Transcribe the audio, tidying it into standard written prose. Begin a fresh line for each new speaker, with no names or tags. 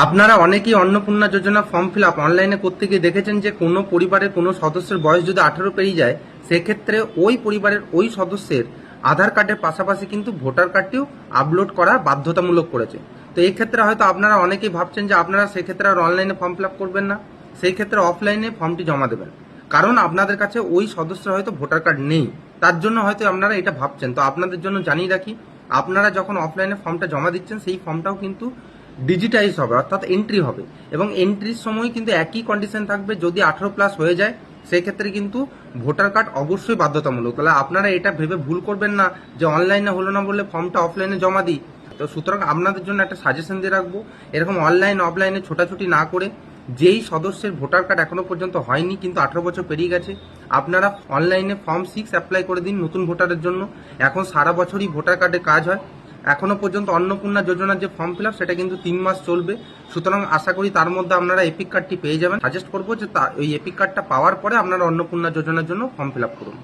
আপনারা অনেকেই অন্নপূর্ণা যোজনা form fill up অনলাইনে করতে গিয়ে দেখেছেন যে কোনো পরিবারের কোনো সদস্যের বয়স যদি 18 পেরিয়ে যায়, সেক্ষেত্রে ওই পরিবারের ওই সদস্যের আধার কার্ডের পাশাপাশি কিন্তু ভোটার কার্ডটিও আপলোড করা বাধ্যতামূলক করেছে। তো এই ক্ষেত্রে হয়তো আপনারা অনেকেই ভাবছেন যে আপনারা সেক্ষেত্রে আর অনলাইনে ফর্ম ফিল আপ করবেন না, সেই ক্ষেত্রে অফলাইনে ফর্মটি জমা দেবেন। কারণ আপনাদের কাছে ওই সদস্যের হয়তো ভোটার কার্ড নেই, তার জন্য হয়তো আপনারা এটা ভাবছেন। তো আপনাদের জন্য জানিয়ে রাখি, আপনারা যখন অফলাইনে ফর্মটা জমা দিচ্ছেন সেই ফর্মটাও কিন্তু ডিজিটাইজ হবে, অর্থাৎ এন্ট্রি হবে, এবং এন্ট্রির সময় কিন্তু একই কন্ডিশন থাকবে। যদি 18+ হয়ে যায় সেক্ষেত্রে কিন্তু ভোটার কার্ড অবশ্যই বাধ্যতামূলক। তাহলে আপনারা এটা ভেবে ভুল করবেন না যে অনলাইনে হলো না বলে ফর্মটা অফলাইনে জমা দিই। তো সুতরাং আপনাদের জন্য একটা সাজেশন দিয়ে রাখবো, এরকম অনলাইন অফলাইনে ছোটাছুটি না করে যেই সদস্যের ভোটার কার্ড এখনো পর্যন্ত হয়নি কিন্তু 18 বছর পেরিয়ে গেছে, আপনারা অনলাইনে ফর্ম 6 অ্যাপ্লাই করে দিন নতুন ভোটারের জন্য। এখন সারা বছরই ভোটার কার্ডে কাজ হয়। এখনো পর্যন্ত অন্নপূর্ণা যোজনার যে ফর্ম ফিল আপ সেটা কিন্তু 3 মাস চলবে। সুতরাং আশা করি তার মধ্যে আপনারা এপিক কার্ডটি পেয়ে যাবেন। সাজেস্ট করবো যে ওই এপিক কার্ডটা পাওয়ার পরে আপনারা অন্নপূর্ণা যোজনার জন্য ফর্ম ফিল আপ করুন।